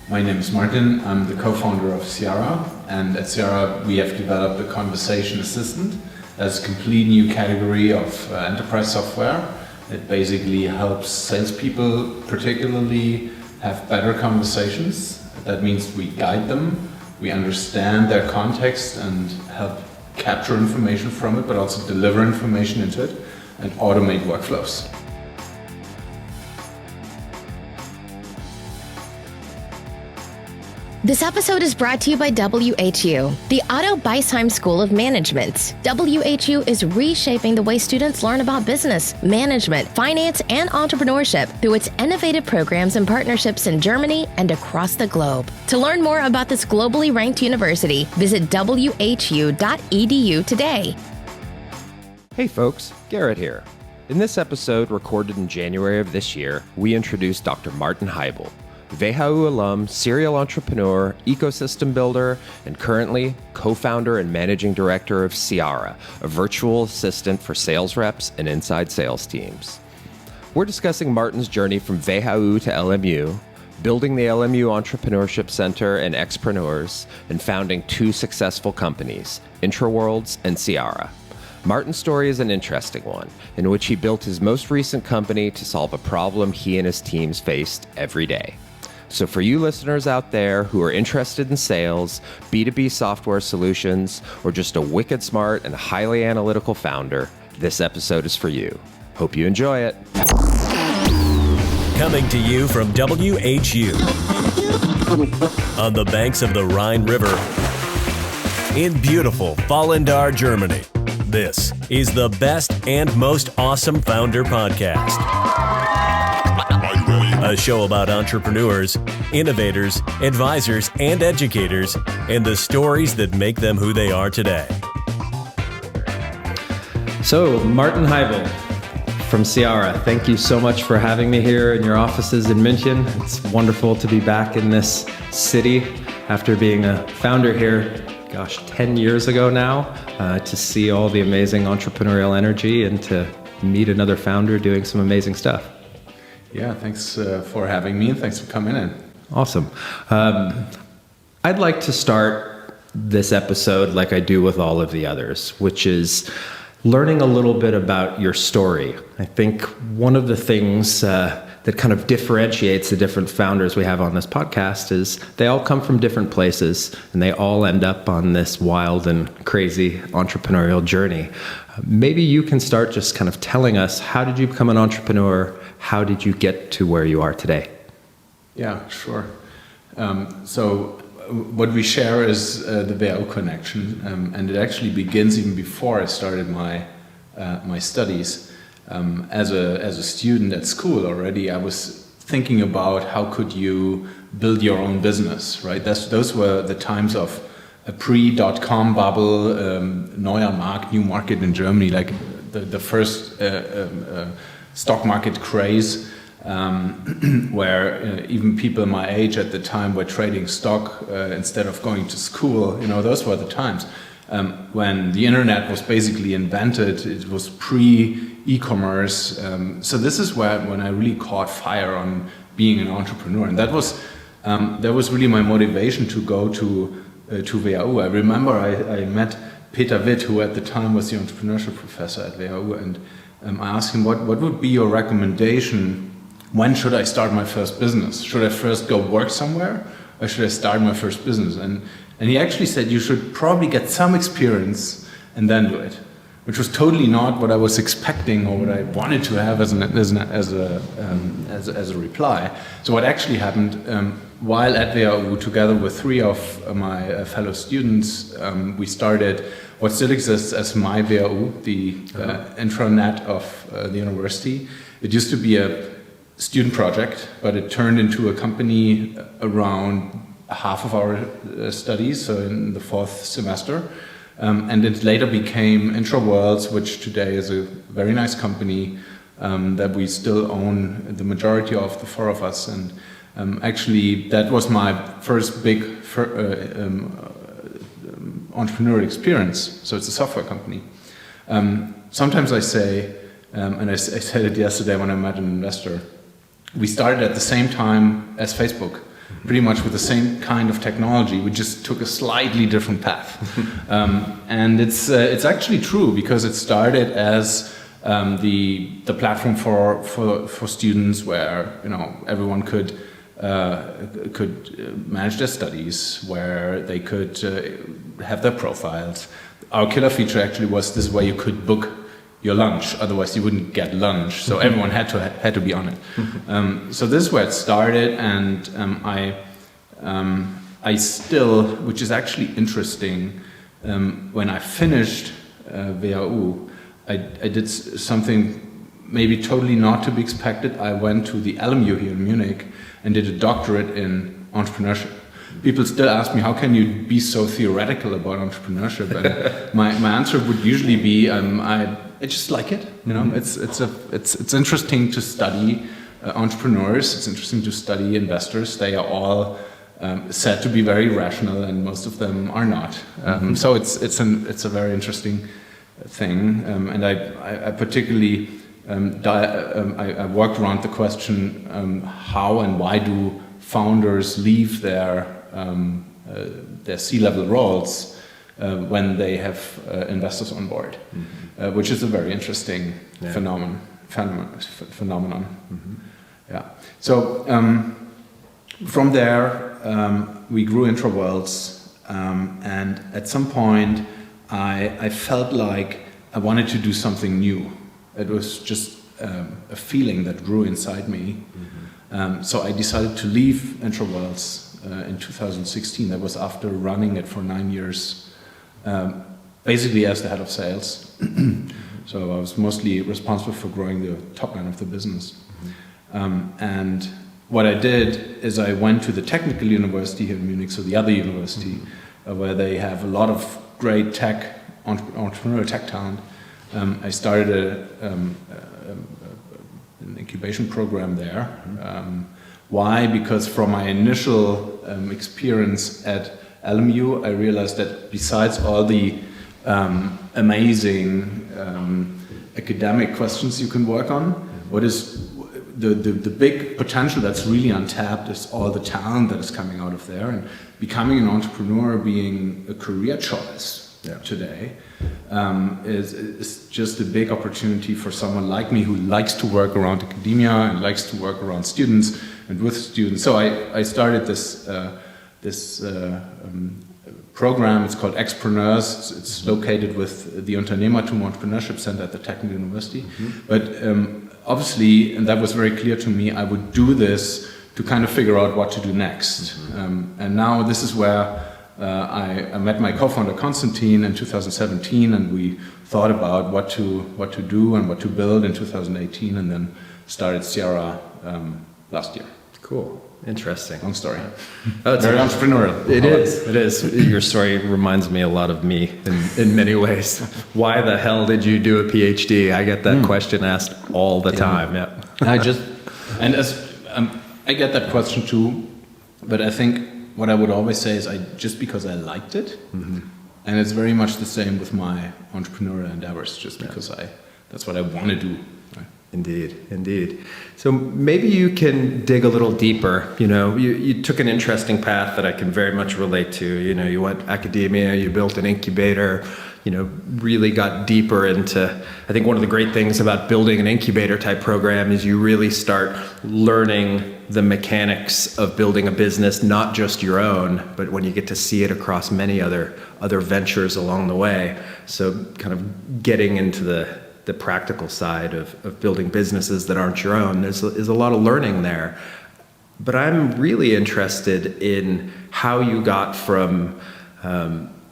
My name is Martin. I'm the co-founder of Ciara, and at Ciara we have developed a conversation assistant as a complete new category of enterprise software. It basically helps salespeople particularly have better conversations. That means we guide them, we understand their context and help capture information from it, but also deliver information into it and automate workflows. This episode is brought to you by WHU, the Otto Beisheim School of Management. WHU is reshaping the way students learn about business, management, finance, and entrepreneurship through its innovative programs and partnerships in Germany and across the globe. To learn more about this globally ranked university, visit whu.edu today. Hey folks, Gerrit here. In this episode, recorded in January of this year, we introduced Dr. Martin Heibel, WHU alum, serial entrepreneur, ecosystem builder, and currently co-founder and managing director of Ciara, a virtual assistant for sales reps and inside sales teams. We're discussing Martin's journey from WHU to LMU, building the LMU Entrepreneurship Center and Expreneurs, and founding two successful companies, IntraWorlds and Ciara. Martin's story is an interesting one, in which he built his most recent company to solve a problem he and his teams faced every day. So for you listeners out there who are interested in sales, B2B software solutions, or just a wicked smart and highly analytical founder, this episode is for you. Hope you enjoy it. Coming to you from WHU on the banks of the Rhine River in beautiful Vallendar, Germany. This is the best and most awesome founder podcast. A show about entrepreneurs, innovators, advisors, and educators, and the stories that make them who they are today. So, Martin Heibel from Ciara, thank you so much for having me here in your offices in München. It's wonderful to be back in this city after being a founder here, 10 years ago now, to see all the amazing entrepreneurial energy and to meet another founder doing some amazing stuff. Yeah, thanks for having me and thanks for coming in. Awesome. I'd like to start this episode like I do with all of the others, which is learning a little bit about your story. I think one of the things that kind of differentiates the different founders we have on this podcast is they all come from different places and they all end up on this wild and crazy entrepreneurial journey. Maybe you can start just kind of telling us, how did you become an entrepreneur? How did you get to where you are today? Yeah, sure. So what we share is the WHU connection, and it actually begins even before I started my studies. As a student at school already, I was thinking about how could you build your own business, right? Those were the times of a pre-dot-com bubble, neuer Markt, new market in Germany, like the first stock market craze, where even people my age at the time were trading stock instead of going to school. Those were the times when the internet was basically invented. It was pre-e-commerce. So this is when I really caught fire on being an entrepreneur, and that was really my motivation to go to WHU. I remember I met Peter Witt, who at the time was the entrepreneurship professor at WHU, and I asked him, what would be your recommendation? When should I start my first business? Should I first go work somewhere, or should I start my first business? And he actually said you should probably get some experience and then do it, which was totally not what I was expecting or what I wanted to have as a reply. So what actually happened, while at WHU, together with three of my fellow students, we started what still exists as my WHU, the intranet of the university. It used to be a student project, but it turned into a company around half of our studies, so in the fourth semester. And it later became IntraWorlds, which today is a very nice company that we still own, the majority of the four of us. And actually, that was my first big entrepreneurial experience. So it's a software company. Sometimes I say, and I said it yesterday when I met an investor, we started at the same time as Facebook. pretty much with the same kind of technology. We just took a slightly different path. And it's actually true, because it started as the platform for students where, you know, everyone could manage their studies, where they could have their profiles. Our killer feature actually was this way you could book your lunch, otherwise you wouldn't get lunch. So everyone had to be on it. So this is where it started, and I still, which is actually interesting, when I finished WHU, I did something maybe totally not to be expected. I went to the alum here in Munich and did a doctorate in entrepreneurship. People still ask me, how can you be so theoretical about entrepreneurship? And my answer would usually be, I just like it. You know, it's interesting to study entrepreneurs. It's interesting to study investors. They are all said to be very rational, and most of them are not. So it's a very interesting thing, and I particularly I worked around the question, how and why do founders leave their C-level roles when they have investors on board, which is a very interesting phenomenon. Yeah. So from there we grew Interworlds, and at some point I felt like I wanted to do something new. It was just a feeling that grew inside me. So I decided to leave Interworlds in 2016. That was after running it for 9 years, basically as the head of sales. So I was mostly responsible for growing the top line of the business. And what I did is I went to the technical university here in Munich, so the other university, where they have a lot of great tech, entrepreneurial tech talent. I started an incubation program there. Why? Because from my initial experience at alum, I realized that besides all the amazing academic questions you can work on, what is the big potential that's really untapped is all the talent that is coming out of there, and becoming an entrepreneur, being a career choice today, is just a big opportunity for someone like me who likes to work around academia and likes to work around students and with students. So I started this program. It's called Expreneurs. It's located with the Unternehmertum Entrepreneurship Center at the Technical University. But obviously, and that was very clear to me, I would do this to kind of figure out what to do next. And now this is where I met my co-founder Konstantin in 2017, and we thought about what to do and what to build in 2018, and then started Ciara last year. Cool. Interesting. Long story. Oh, it's very entrepreneurial. It is. Your story reminds me a lot of me in many ways. Why the hell did you do a PhD? I get that question asked all the time. Yeah. I get that question too, but I think what I would always say is just because I liked it, and it's very much the same with my entrepreneurial endeavors, just because that's what I want to do. Right? Indeed. So maybe you can dig a little deeper. You know, you took an interesting path that I can very much relate to. You know, you went academia, you built an incubator, you know, really got deeper into, I think one of the great things about building an incubator type program is you really start learning the mechanics of building a business, not just your own, but when you get to see it across many other ventures along the way. So kind of getting into the practical side of building businesses that aren't your own, there's a lot of learning there. But I'm really interested in how you got from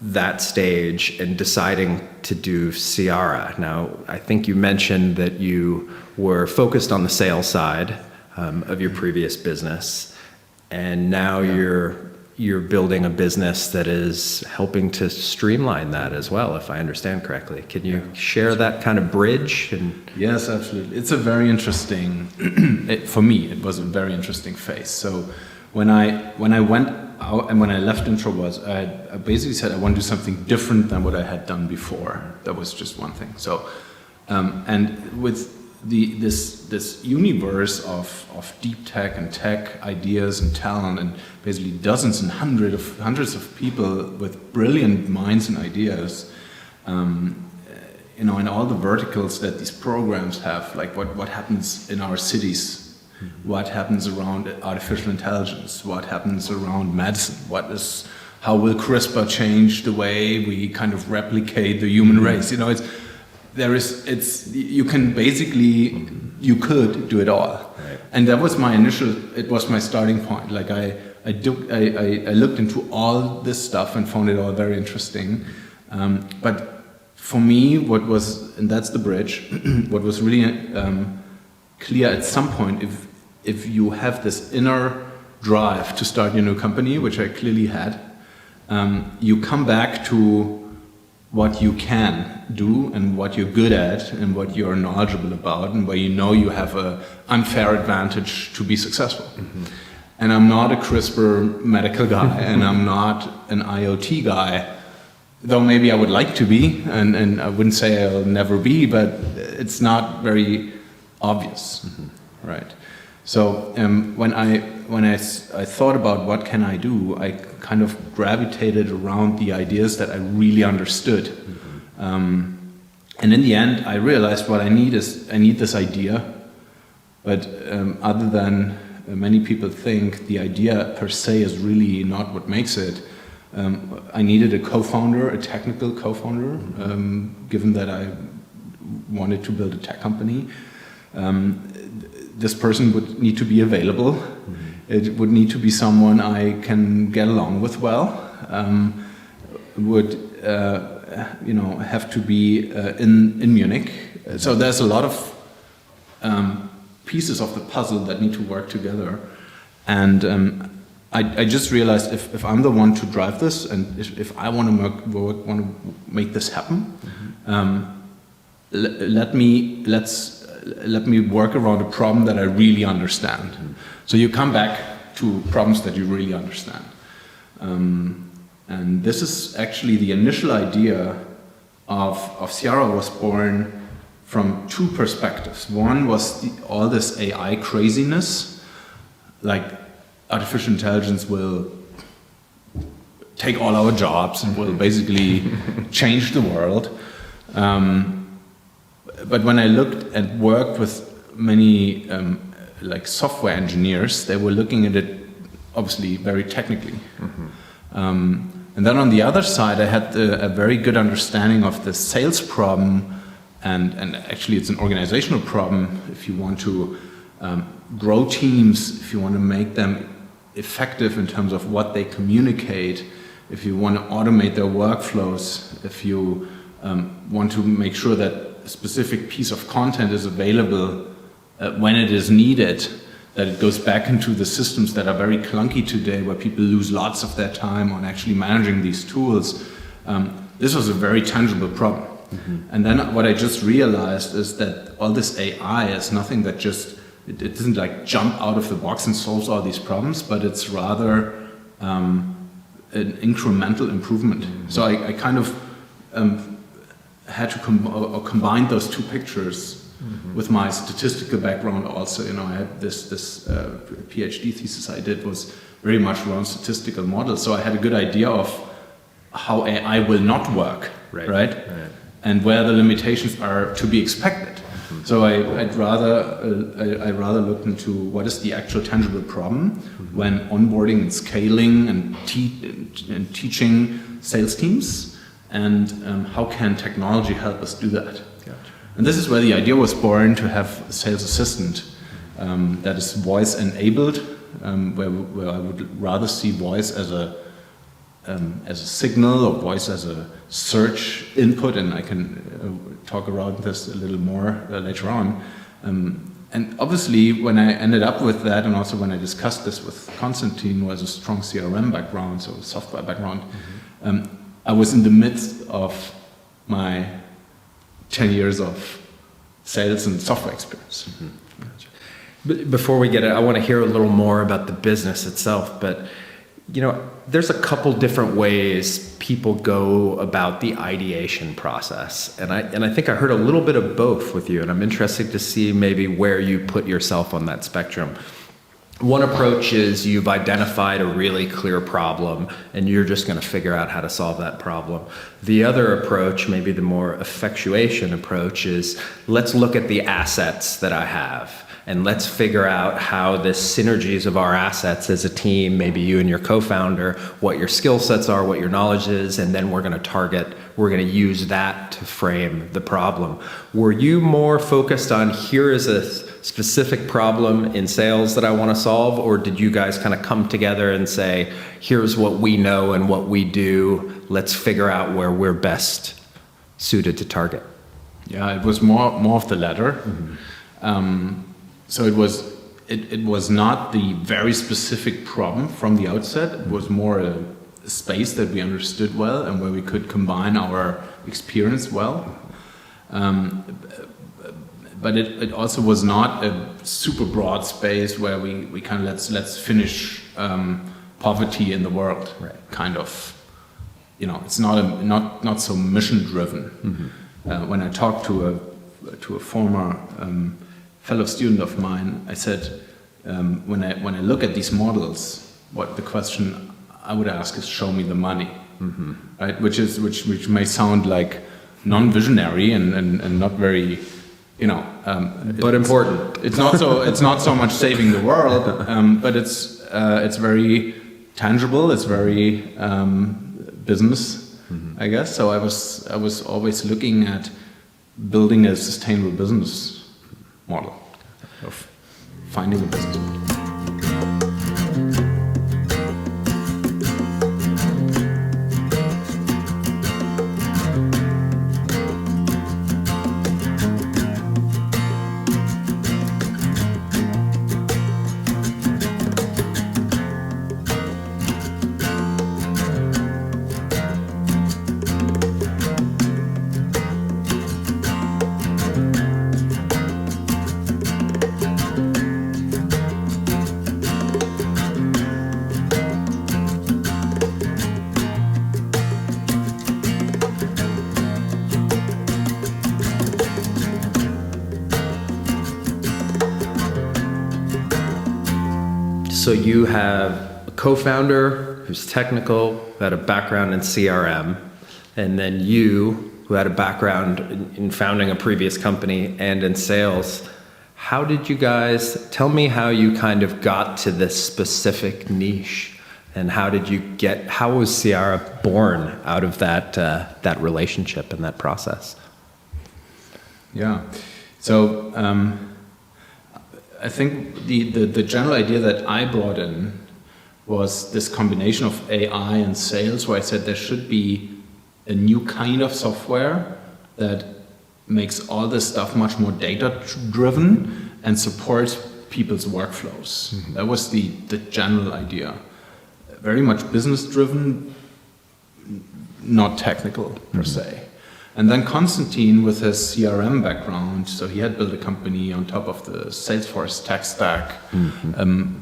that stage and deciding to do Ciara. Now, I think you mentioned that you were focused on the sales side of your previous business, and now you're building a business that is helping to streamline that as well, if I understand correctly. Can you share that kind of bridge? Yes, absolutely. It's a very interesting, for me, it was a very interesting phase. So when I went out and when I left Interworlds, I basically said I want to do something different than what I had done before. That was just one thing. So, and with this universe of deep tech and tech ideas and talent, and basically dozens and hundreds of people with brilliant minds and ideas, in all the verticals that these programs have, like what happens in our cities, what happens around artificial intelligence, what happens around medicine, how will CRISPR change the way we kind of replicate the human race? You could do it all. Right. And that was it was my starting point. Like I looked into all this stuff and found it all very interesting. But for me, and that's the bridge, what was really clear at some point, if you have this inner drive to start your new company, which I clearly had, you come back to what you can do and what you're good at and what you're knowledgeable about and where you have an unfair advantage to be successful. Mm-hmm. And I'm not a CRISPR medical guy and I'm not an IoT guy, though maybe I would like to be, and I wouldn't say I'll never be, but it's not very obvious, mm-hmm. Right? So when I thought about what can I do, I kind of gravitated around the ideas that I really understood. Mm-hmm. And in the end, I realized what I need this idea, but other than many people think the idea per se is really not what makes it, I needed a co-founder, a technical co-founder, given that I wanted to build a tech company. This person would need to be available. Mm-hmm. It would need to be someone I can get along with well. Would have to be in Munich. So there's a lot of pieces of the puzzle that need to work together. And I just realized if I'm the one to drive this, and if I want to make this happen, let me work around a problem that I really understand. Mm-hmm. So you come back to problems that you really understand. And this is actually the initial idea of Ciara was born from two perspectives. One was all this AI craziness, like artificial intelligence will take all our jobs and will basically change the world. But when I looked and worked with many like software engineers, they were looking at it obviously very technically. Mm-hmm. And then on the other side, I had a very good understanding of the sales problem, and actually it's an organizational problem. If you want to grow teams, if you want to make them effective in terms of what they communicate, if you want to automate their workflows, if you want to make sure that a specific piece of content is available when it is needed, that it goes back into the systems that are very clunky today, where people lose lots of their time on actually managing these tools. This was a very tangible problem. Mm-hmm. And then what I just realized is that all this AI is nothing that it doesn't like jump out of the box and solves all these problems, but it's rather an incremental improvement. Mm-hmm. So I kind of had to combine those two pictures. Mm-hmm. With my statistical background also, I had this PhD thesis I did was very much around statistical models. So I had a good idea of how AI will not work, right? And where the limitations are to be expected. Mm-hmm. So I'd rather look into what is the actual tangible problem mm-hmm. when onboarding and scaling and teaching sales teams, and how can technology help us do that? Gotcha. And this is where the idea was born, to have a sales assistant that is voice enabled, where I would rather see voice as a signal, or voice as a search input, and I can talk around this a little more later on. And obviously, when I ended up with that, and also when I discussed this with Konstantin, who has a strong CRM background, so software background, mm-hmm. I was in the midst of my 10 years of sales and software experience. Mm-hmm. But before we get it, I want to hear a little more about the business itself. But There's a couple different ways people go about the ideation process. And I think I heard a little bit of both with you, and I'm interested to see maybe where you put yourself on that spectrum. One approach is you've identified a really clear problem and you're just going to figure out how to solve that problem. The other approach, maybe the more effectuation approach, is let's look at the assets that I have and let's figure out how the synergies of our assets as a team, maybe you and your co-founder, what your skill sets are, what your knowledge is, and then we're going to use that to frame the problem. Were you more focused on here is a specific problem in sales that I want to solve, or did you guys kind of come together and say, here's what we know and what we do, let's figure out where we're best suited to target? Yeah, it was more of the latter. Mm-hmm. So it was not the very specific problem from the outset. It was more a space that we understood well and where we could combine our experience well. But it also was not a super broad space where we kind of let's finish poverty in the world, right. Kind of. It's not so mission driven. Mm-hmm. When I talked to a former fellow student of mine, I said when I look at these models, what the question I would ask is, show me the money, mm-hmm. Right? Which may sound like non-visionary and not very. But important. It's not so much saving the world, but it's very tangible. It's very business, mm-hmm. I guess. So I was always looking at building a sustainable business model of finding a business model. So you have a co-founder who's technical, who had a background in CRM, and then you, who had a background in founding a previous company and in sales. How did you guys, tell me how you kind of got to this specific niche, and how was Ciara born out of that relationship and that process? Yeah, so I think the general idea that I brought in was this combination of AI and sales, where I said there should be a new kind of software that makes all this stuff much more data-driven and supports people's workflows. Mm-hmm. That was the general idea. Very much business-driven, not technical per se. And then Konstantin, with his CRM background, so he had built a company on top of the Salesforce tech stack,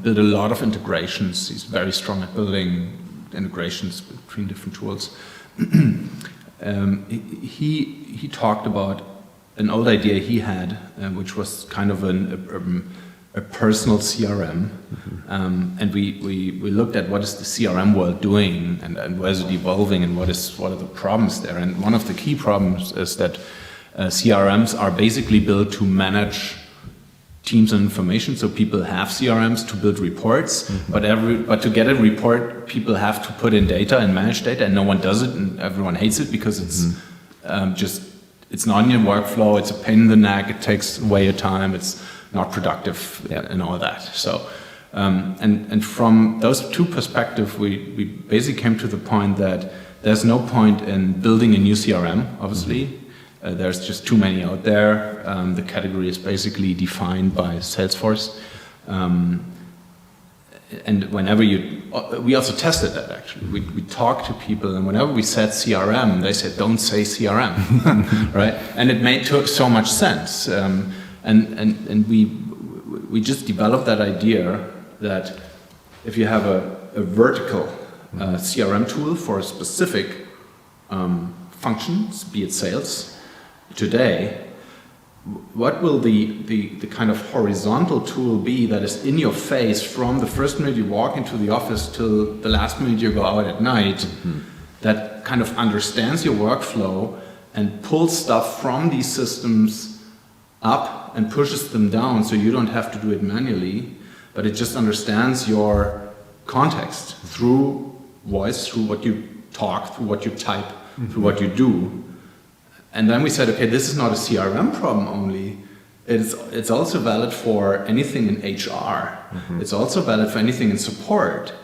built a lot of integrations. He's very strong at building integrations between different tools. He talked about an old idea he had, which was kind of a personal CRM, and we looked at what is the CRM world doing and where is it evolving and what are the problems there. And one of the key problems is that CRMs are basically built to manage teams and information. So people have CRMs to build reports, but to get a report, people have to put in data and manage data, and no one does it, and everyone hates it because it's not in your workflow. It's a pain in the neck. It takes away your time. It's not productive, and all that. So, and from those two perspectives, we basically came to the point that there's no point in building a new CRM, obviously. There's just too many out there. The category is basically defined by Salesforce. And whenever we also tested that actually. We talked to people, and whenever we said CRM, they said, don't say CRM, right? And it took so much sense. And we just developed that idea that if you have a vertical CRM tool for specific functions, be it sales, today, what will the kind of horizontal tool be that is in your face from the first minute you walk into the office till the last minute you go out at night, that kind of understands your workflow and pulls stuff from these systems up and pushes them down so you don't have to do it manually, but it just understands your context through voice, through what you talk, through what you type, through what you do. And then we said, okay, this is not a CRM problem only. It's also valid for anything in HR. It's also valid for anything in support,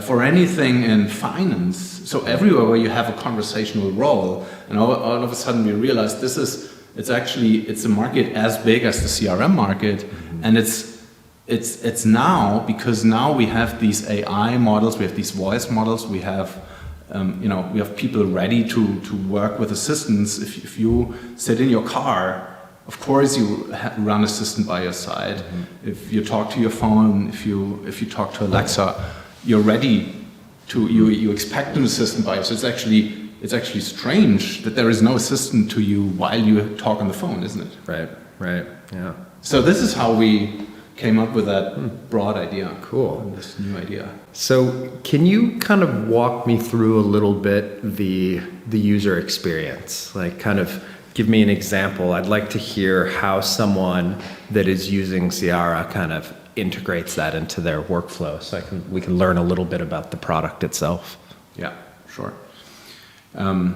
for anything in finance. So everywhere where you have a conversational role, and all of a sudden we realized it's a market as big as the CRM market, and it's now, because now we have these AI models, we have these voice models, we have we have people ready to work with assistants. If you sit in your car, of course you run assistant by your side. If you talk to your phone, if you talk to Alexa, you're ready to, you expect an assistant by you. So it's actually strange that there is no assistant to you while you talk on the phone, isn't it? Right, yeah. So this is how we came up with that broad idea. Cool. This new idea. So can you kind of walk me through a little bit the user experience? Like kind of give me an example. I'd like to hear how someone that is using Ciara kind of integrates that into their workflow, so we can learn a little bit about the product itself. Yeah, sure. Let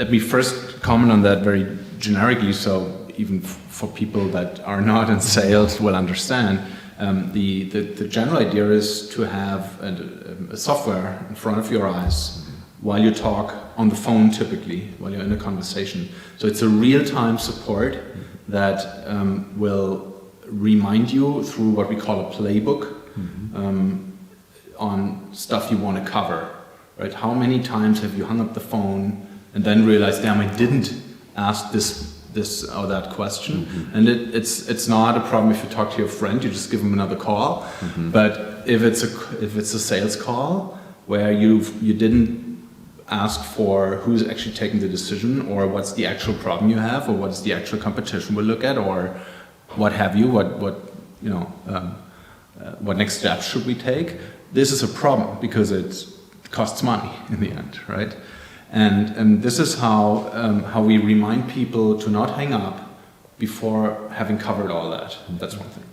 me first comment on that very generically, so even for people that are not in sales will understand. The general idea is to have a software in front of your eyes while you talk on the phone, typically, while you're in a conversation. So it's a real-time support that will remind you through what we call a playbook on stuff you want to cover. Right? How many times have you hung up the phone and then realized, damn, I didn't ask this or that question? And it's not a problem if you talk to your friend, you just give them another call. But if it's a sales call where you didn't ask for who's actually taking the decision, or what's the actual problem you have, or what is the actual competition we'll look at, or what have you, what next steps should we take? This is a problem because it costs money in the end, right? And this is how we remind people to not hang up before having covered all that. That's one thing.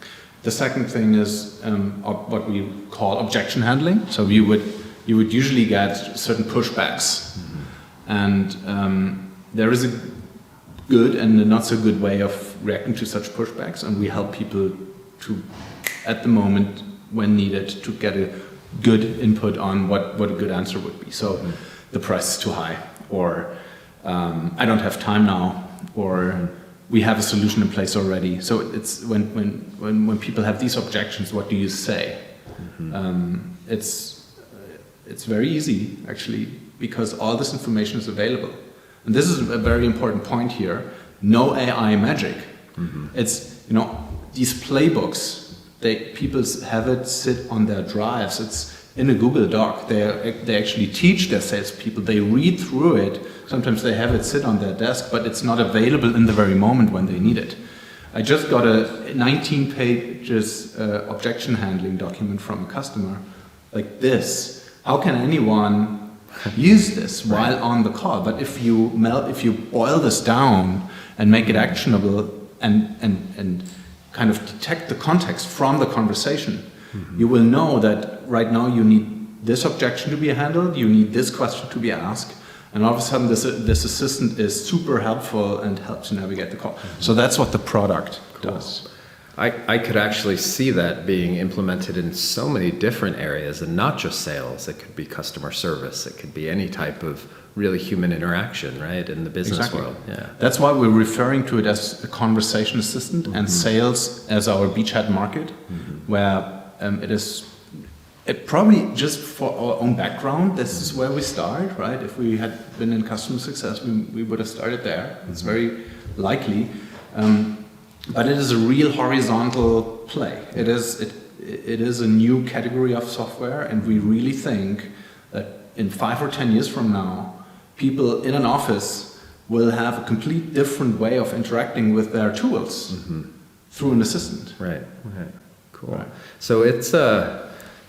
The second thing is what we call objection handling. So you would usually get certain pushbacks, and there is a good and a not so good way of reacting to such pushbacks, and we help people to, at the moment when needed, to get a good input on what a good answer would be. So the price is too high, or I don't have time now, or we have a solution in place already. So it's when people have these objections, what do you say? It's very easy, actually, because all this information is available. And this is a very important point here. No AI magic. It's, these playbooks, people have it sit on their drives. It's in a Google Doc. They actually teach their salespeople. They read through it. Sometimes they have it sit on their desk, but it's not available in the very moment when they need it. I just got a 19 pages objection handling document from a customer like this. How can anyone use this while on the call? But if you boil this down and make it actionable and kind of detect the context from the conversation, you will know that right now you need this objection to be handled, you need this question to be asked, and all of a sudden this assistant is super helpful and helps you navigate the call. So that's what the product does. I could actually see that being implemented in so many different areas, and not just sales. It could be customer service. It could be any type of really human interaction, right, in the business world. Yeah. That's why we're referring to it as a conversation assistant, and sales as our beachhead market, where it probably, just for our own background, this is where we start, right? If we had been in customer success, we would have started there. It's very likely. But it is a real horizontal play. It it is a new category of software, and we really think that in 5 or 10 years from now, people in an office will have a complete different way of interacting with their tools through an assistant. Right. Cool. Right. So it's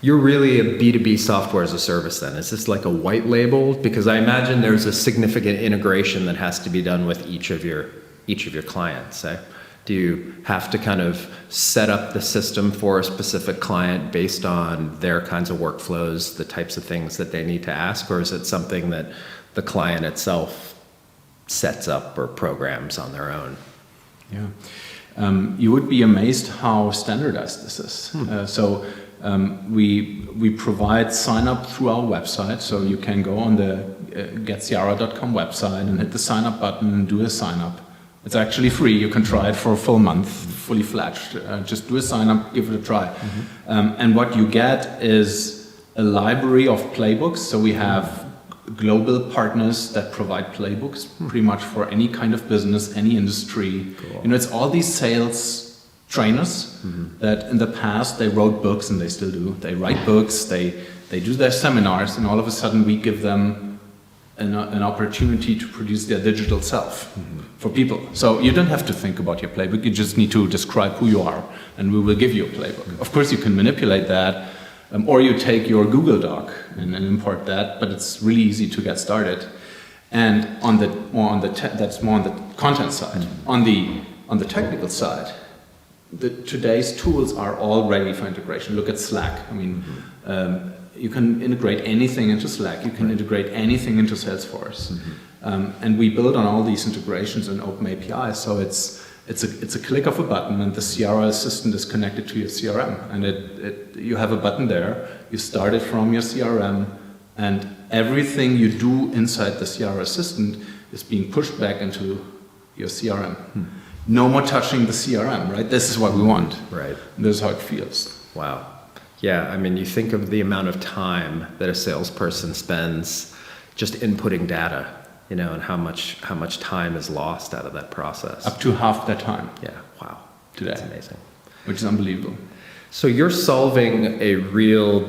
you're really a B2B software as a service then. Is this like a white label? Because I imagine there's a significant integration that has to be done with each of your clients. Eh? Do you have to kind of set up the system for a specific client based on their kinds of workflows, the types of things that they need to ask, or is it something that the client itself sets up or programs on their own? Yeah. You would be amazed how standardized this is. We provide sign up through our website, so you can go on the getciara.com website and hit the sign up button and do a sign up. It's actually free. You can try it for a full month, fully fledged. Just do a sign up, give it a try. And what you get is a library of playbooks. So we have global partners that provide playbooks pretty much for any kind of business, any industry. Cool. You know, it's all these sales trainers that in the past they wrote books, and they still do. They write books, they do their seminars, and all of a sudden we give them an opportunity to produce their digital self for people. So you don't have to think about your playbook, you just need to describe who you are, and we will give you a playbook. Of course you can manipulate that, or you take your Google Doc and import that, but it's really easy to get started. And that's more on the content side. On the technical side, today's tools are all ready for integration. Look at Slack. I mean, you can integrate anything into Slack. You can integrate anything into Salesforce. And we build on all these integrations in open APIs. So it's a click of a button, and the Ciara assistant is connected to your CRM. And you have a button there. You start it from your CRM, and everything you do inside the Ciara assistant is being pushed back into your CRM. No more touching the CRM, right? This is what we want. Right. And this is how it feels. Wow. Yeah, I mean, you think of the amount of time that a salesperson spends just inputting data, you know, and how much time is lost out of that process. Up to half that time. Yeah, wow. Today. That's amazing. Which is unbelievable. So you're solving a real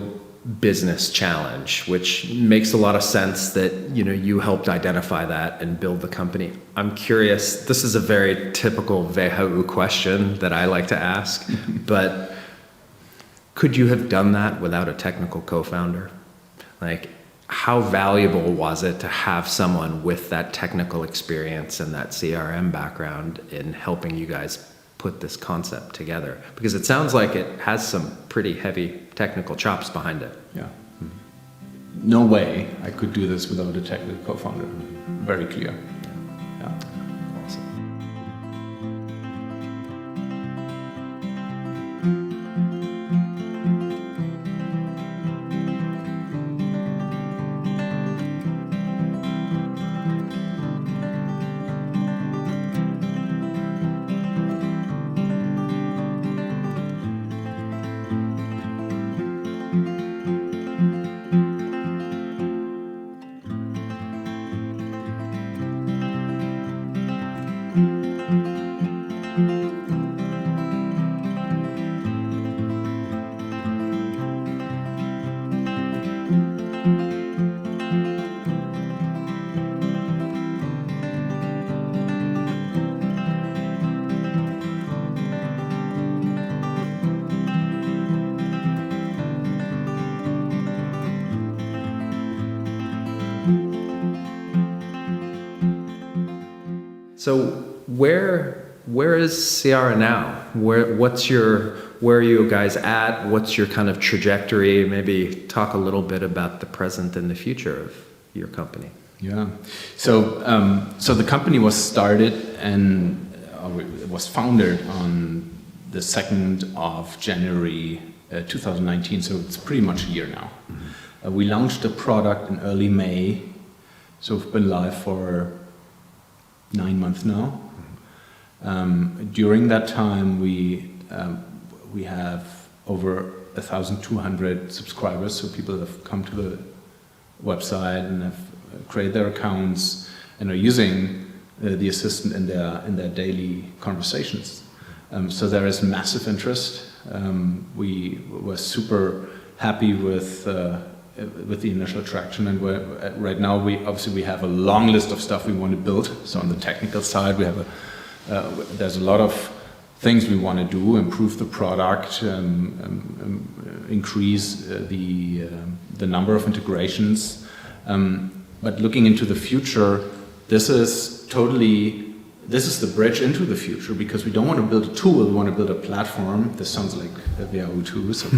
business challenge, which makes a lot of sense that, you know, you helped identify that and build the company. I'm curious, this is a very typical WHU question that I like to ask, but could you have done that without a technical co-founder? Like, how valuable was it to have someone with that technical experience and that CRM background in helping you guys put this concept together? Because it sounds like it has some pretty heavy technical chops behind it. Yeah. No way I could do this without a technical co-founder. Very clear. Yeah. Awesome. So where is Ciara now? Where are you guys at? What's your kind of trajectory? Maybe talk a little bit about the present and the future of your company. Yeah. So the company was started and it was founded on the 2nd of January 2019. So it's pretty much a year now. We launched the product in early May. So we've been live for 9 months now. During that time, we have over 1,200 subscribers. So people have come to the website and have created their accounts and are using the assistant in their daily conversations. So there is massive interest. We were super happy with the initial traction, and right now we have a long list of stuff we want to build. So on the technical side, we have there's a lot of things we want to do: improve the product, increase the number of integrations. But looking into the future, this is the bridge into the future, because we don't want to build a tool, we want to build a platform. This sounds like a WHO, so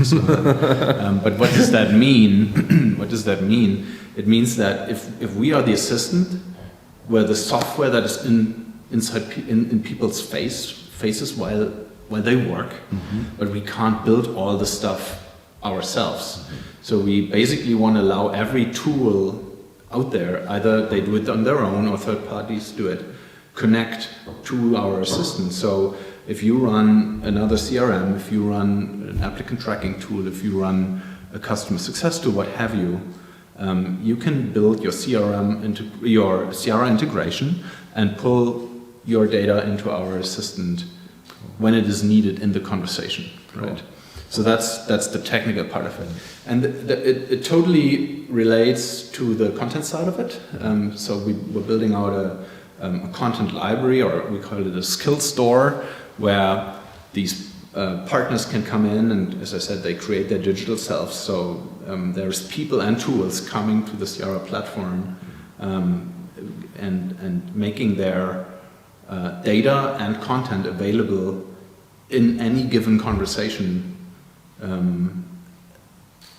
but what does that mean? What does that mean? It means that if we are the assistant, where the software that is in people's faces while they work, but we can't build all the stuff ourselves. So we basically want to allow every tool out there, either they do it on their own or third parties do it, connect to our assistant. So if you run another CRM, if you run an applicant tracking tool, if you run a customer success tool, what have you, you can build your your Ciara integration and pull your data into our assistant when it is needed in the conversation, right? So that's the technical part of it, and it totally relates to the content side of it. So we're building out a content library, or we call it a skill store, where these partners can come in and, as I said, they create their digital selves. So there's people and tools coming to the Ciara platform and making their data and content available in any given conversation,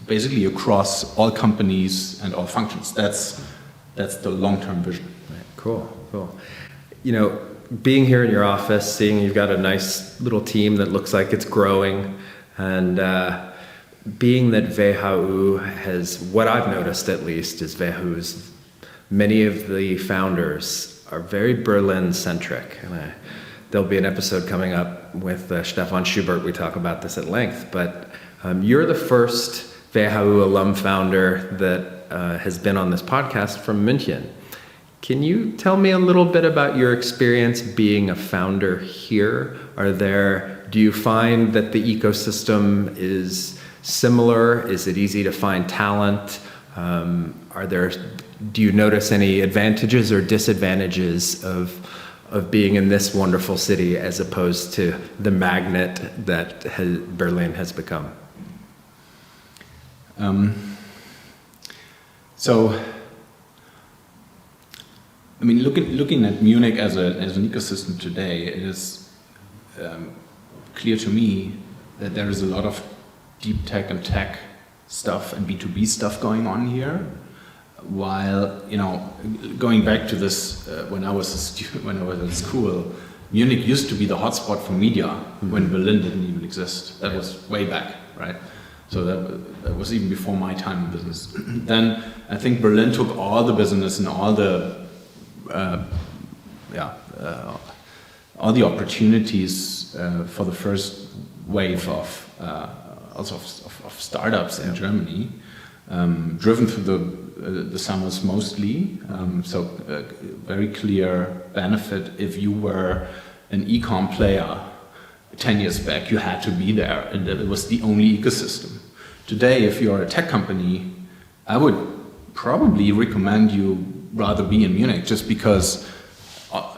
basically across all companies and all functions. That's the long-term vision. Right. Cool. You know, being here in your office, seeing you've got a nice little team that looks like it's growing, and being that WHU has, what I've noticed at least, is WHU's, many of the founders are very Berlin-centric. And there'll be an episode coming up with Stefan Schubert. We talk about this at length, but you're the first WHU alum founder that has been on this podcast from München. Can you tell me a little bit about your experience being a founder here? Do you find that the ecosystem is similar? Is it easy to find talent? Do you notice any advantages or disadvantages of being in this wonderful city as opposed to the magnet that Berlin has become? I mean, looking at Munich as an ecosystem today, it is clear to me that there is a lot of deep tech and tech stuff and B2B stuff going on here. While, going back to this, when I was a student, when I was at school, Munich used to be the hotspot for media when Berlin didn't even exist. That was way back, right? So that was even before my time in business. Then I think Berlin took all the business and all the opportunities for the first wave of startups in Germany, driven through the summers mostly. Very clear benefit. If you were an e-com player 10 years back, you had to be there, and it was the only ecosystem. Today, if you're a tech company, I would probably recommend you rather be in Munich, just because,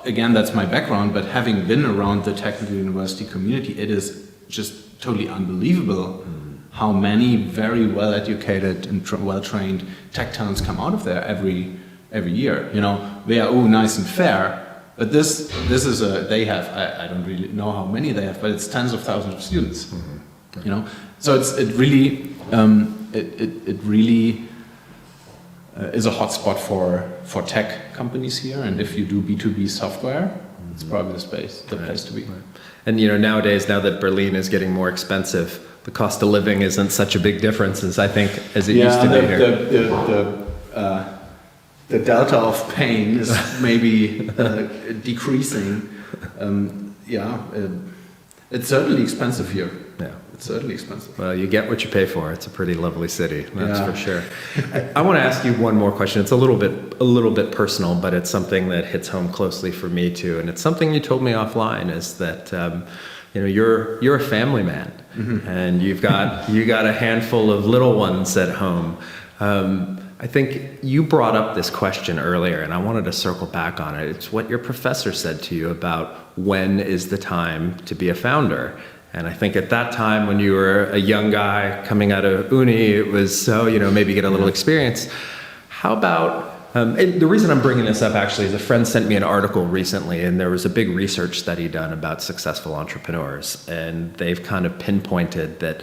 again, that's my background, but having been around the technical university community, it is just totally unbelievable how many very well-educated and well-trained tech talents come out of there every year. They are nice and fair, but this is they have, I don't really know how many they have, but it's tens of thousands of students. So it really is a hotspot for tech companies here, and if you do B2B software, it's probably the place to be. Right. And nowadays, now that Berlin is getting more expensive, the cost of living isn't such a big difference as it used to be here. The delta of pain is maybe decreasing. It's certainly expensive here. Yeah. It's certainly expensive. Well, you get what you pay for. It's a pretty lovely city, that's for sure. I want to ask you one more question. It's a little bit personal, but it's something that hits home closely for me too. And it's something you told me offline, is that you're a family man, and you got a handful of little ones at home. I think you brought up this question earlier, and I wanted to circle back on it. It's what your professor said to you about when is the time to be a founder. And I think at that time, when you were a young guy coming out of uni, it was maybe get a little experience. How about, and the reason I'm bringing this up actually is a friend sent me an article recently, and there was a big research study done about successful entrepreneurs. And they've kind of pinpointed that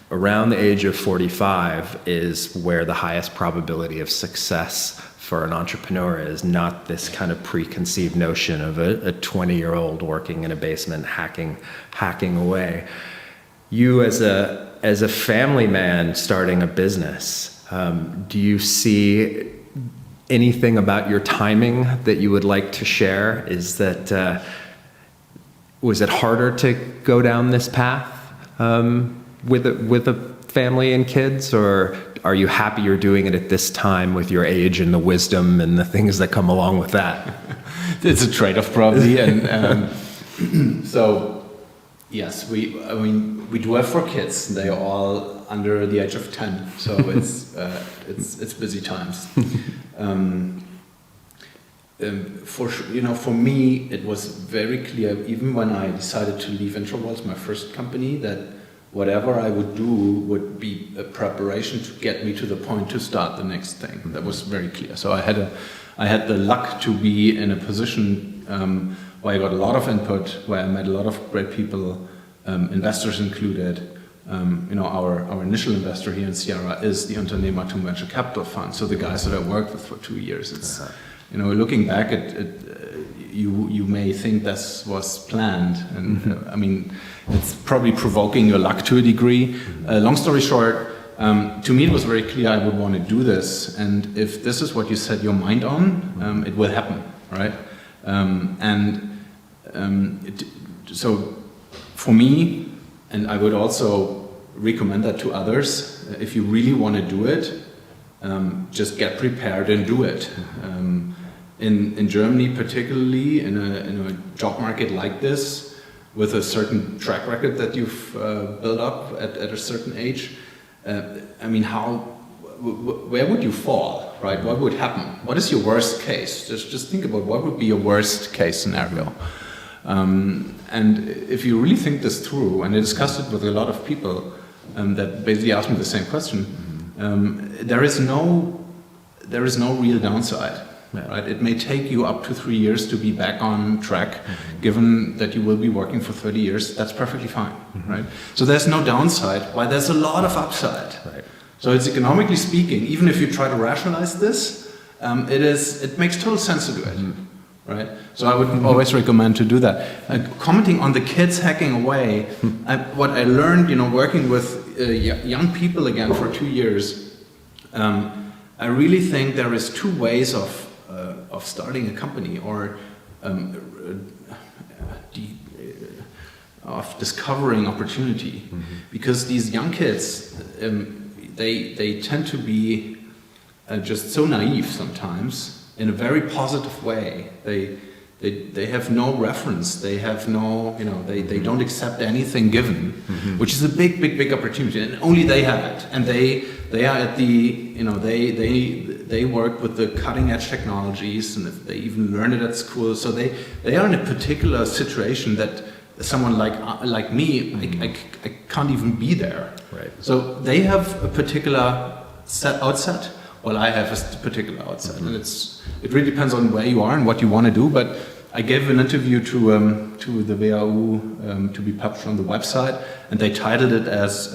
around the age of 45 is where the highest probability of success for an entrepreneur is, not this kind of preconceived notion of a 20-year-old working in a basement hacking away. You as a family man starting a business, do you see anything about your timing that you would like to share? Is that was it harder to go down this path with a family and kids, or are you happy you're doing it at this time with your age and the wisdom and the things that come along with that? It's a trade-off probably, and so yes, we do have 4 kids. They are all under the age of 10, so it's busy times. For me, it was very clear, even when I decided to leave Interlude, my first company, that whatever I would do would be a preparation to get me to the point to start the next thing. That was very clear. So I had the luck to be in a position where I got a lot of input, where I met a lot of great people, investors included. Our initial investor here in Ciara is the Unternehmertum Venture Capital Fund. So the guys that I worked with for 2 years. It's looking back at you may think this was planned, and it's probably provoking your luck to a degree. Long story short, to me it was very clear I would want to do this, and if this is what you set your mind on, it will happen, right? So for me, and I would also recommend that to others, if you really want to do it, just get prepared and do it. In Germany, particularly in a job market like this, with a certain track record that you've built up at a certain age, where would you fall, right? What would happen? What is your worst case? Just think about what would be your worst case scenario. And if you really think this through, and I discussed it with a lot of people that basically asked me the same question, there is no real downside. Yeah. Right? It may take you up to 3 years to be back on track, given that you will be working for 30 years. That's perfectly fine, right? So there's no downside, while there's a lot of upside. Right. So it's economically speaking, even if you try to rationalize this, it makes total sense to do it, right? So I would always recommend to do that. Commenting on the kids hacking away, what I learned, working with young people again for 2 years, I really think there is 2 ways of starting a company, or of discovering opportunity, because these young kids, they tend to be just so naive sometimes in a very positive way. They have no reference. They have no, they don't accept anything given, which is a big opportunity, and only they have it. And they are at the, they work with the cutting edge technologies, and if they even learn it at school. So they are in a particular situation that someone like me, I can't even be there. Right. So they have a particular outset, while I have a particular outset, and it really depends on where you are and what you want to do. But I gave an interview to the WHU to be published on the website, and they titled it as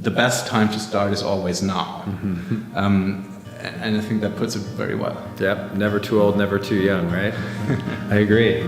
"The best time to start is always now." And I think that puts it very well. Yep, never too old, never too young, right? I agree.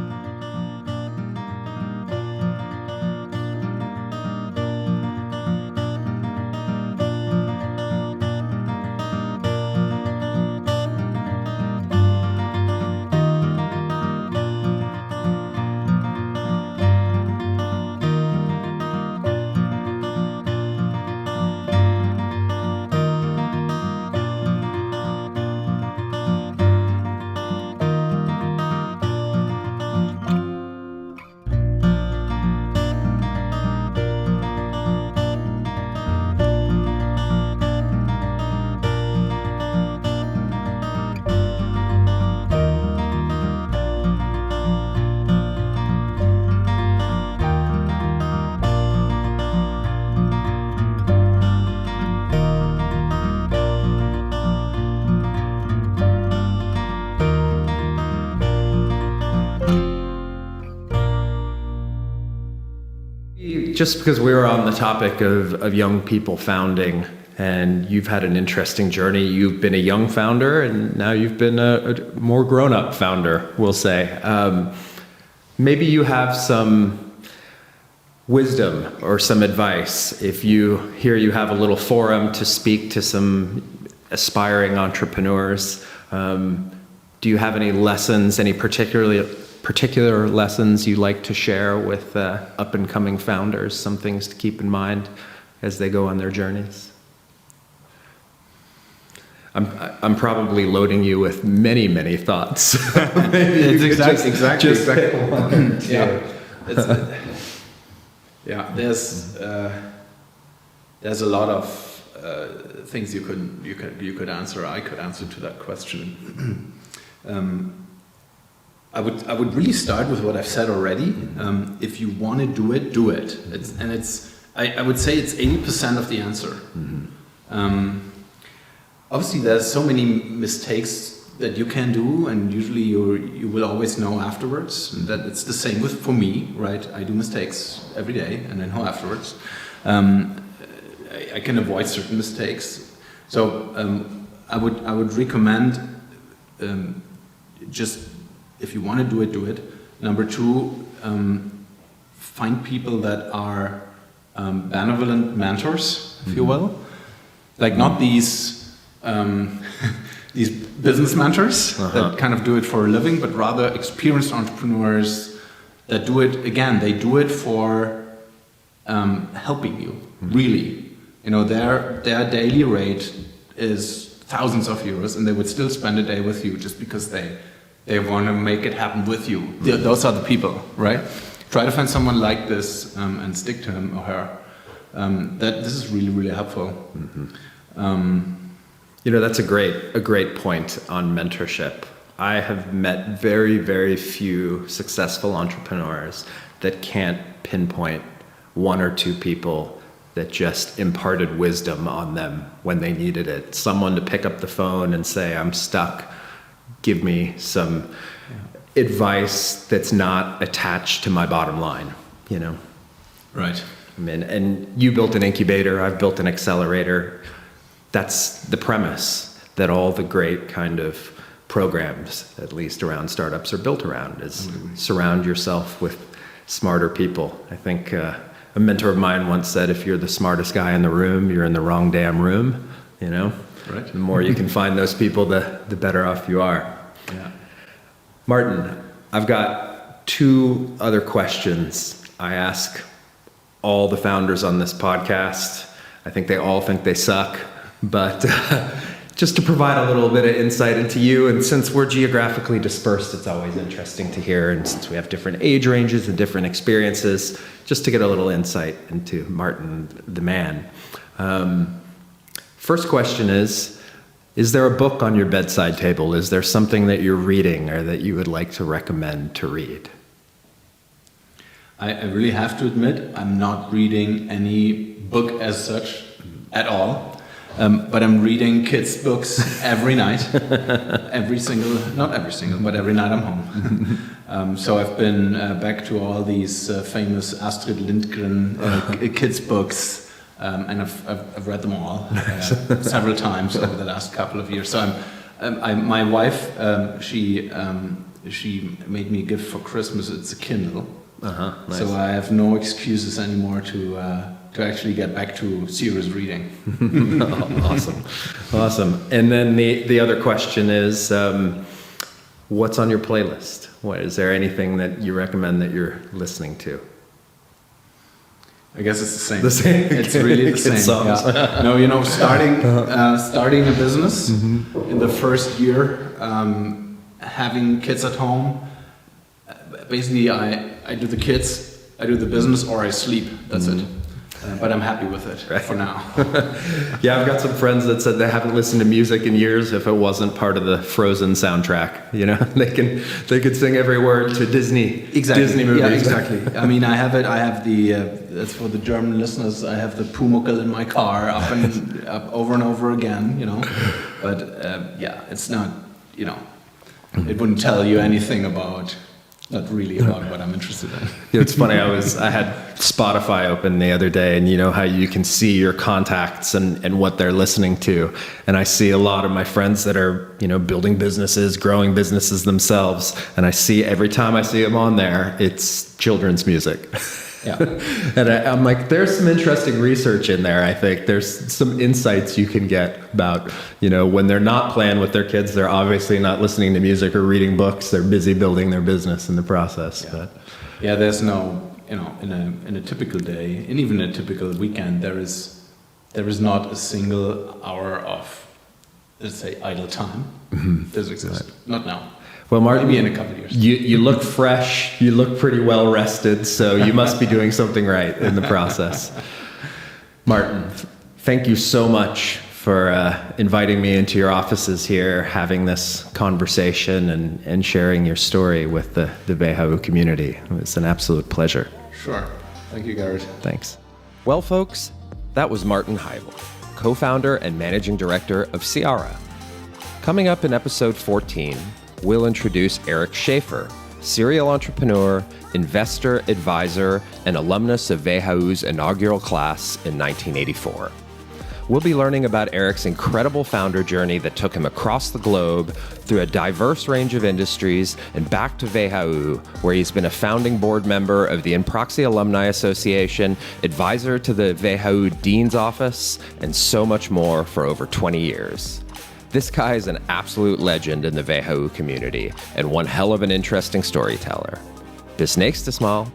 maybe just because we were on the topic of young people founding, and you've had an interesting journey. You've been a young founder, and now you've been a more grown-up founder, we'll say. Maybe you have some wisdom or some advice. If you have a little forum to speak to some aspiring entrepreneurs, do you have any lessons, any particular lessons you like to share with up-and-coming founders, some things to keep in mind as they go on their journeys? I'm probably loading you with many thoughts. It's exactly. One, yeah. There's a lot of things you could answer. I could answer to that question. I would really start with what I've said already. If you want to do it, do it. I would say it's 80% of the answer. Obviously, there's so many mistakes that you can do, and usually you will always know afterwards. And that it's the same for me, right? I do mistakes every day, and I know afterwards. I can avoid certain mistakes. So I would recommend just if you want to do it, do it. Number two, find people that are benevolent mentors, if you will, like not these business mentors that kind of do it for a living, but rather experienced entrepreneurs that do it, again, they do it for helping you, really. Their daily rate is thousands of euros, and they would still spend a day with you just because they want to make it happen with you. Those are the people, right? Try to find someone like this and stick to him or her. This is really helpful. That's a great point on mentorship. I have met very few successful entrepreneurs that can't pinpoint one or two people that just imparted wisdom on them when they needed it. Someone to pick up the phone and say, I'm stuck, give me some advice that's not attached to my bottom line, Right. And you built an incubator, I've built an accelerator. That's the premise that all the great kind of programs, at least around startups, are built around, is surround yourself with smarter people. I think a mentor of mine once said, if you're the smartest guy in the room, you're in the wrong damn room, Right. The more you can find those people, the better off you are. Yeah. Martin, I've got two other questions I ask all the founders on this podcast. I think they all think they suck, but just to provide a little bit of insight into you, and since we're geographically dispersed, it's always interesting to hear, and since we have different age ranges and different experiences, just to get a little insight into Martin, the man. First question is there a book on your bedside table? Is there something that you're reading or that you would like to recommend to read? I really have to admit, I'm not reading any book as such at all, but I'm reading kids' books every night, not every single, but every night I'm home. So I've been back to all these famous Astrid Lindgren kids' books. And I've read them all several times over the last couple of years. So my wife, she made me a gift for Christmas. It's a Kindle. Nice. So I have no excuses anymore to actually get back to serious reading. Awesome. And then the other question is, what's on your playlist? Is there anything that you recommend that you're listening to? I guess it's the same. It's really the same. Yeah. No, starting a business in the first year, having kids at home. Basically, I do the kids, I do the business, or I sleep. That's it. But I'm happy with it for now. Yeah, I've got some friends that said they haven't listened to music in years if it wasn't part of the Frozen soundtrack. They could sing every word to Disney movies. Yeah, exactly. I mean, I have the that's for the German listeners. I have the Pumuckl in my car up over and over again. But it's not. It wouldn't tell you anything about not really about what I'm interested in. It's funny. I had Spotify open the other day, and you know how you can see your contacts and what they're listening to. And I see a lot of my friends that are, building businesses, growing businesses themselves. And I see every time I see them on there, it's children's music. Yeah. And I'm like, there's some interesting research in there. I think there's some insights you can get about, when they're not playing with their kids, they're obviously not listening to music or reading books. They're busy building their business in the process. Yeah, yeah, there's no, in a typical day, and even a typical weekend, there is not a single hour of, let's say, idle time. Does exist. Right. Not now. Well, Martin, maybe in a couple of years. You look fresh. You look pretty well rested, so you must be doing something right in the process. Martin, thank you so much for inviting me into your offices here, having this conversation, and sharing your story with the WHU community. It's an absolute pleasure. Sure. Thank you, Gerrit. Thanks. Well, folks, that was Martin Heibel, co-founder and managing director of Ciara. Coming up in episode 14, we'll introduce Eric Schaefer, serial entrepreneur, investor, advisor, and alumnus of WHU's inaugural class in 1984. We'll be learning about Eric's incredible founder journey that took him across the globe through a diverse range of industries and back to WHU, where he's been a founding board member of the In Proxy Alumni Association, advisor to the WHU Dean's Office, and so much more for over 20 years. This guy is an absolute legend in the WHU community and one hell of an interesting storyteller. Bis nächstes Mal.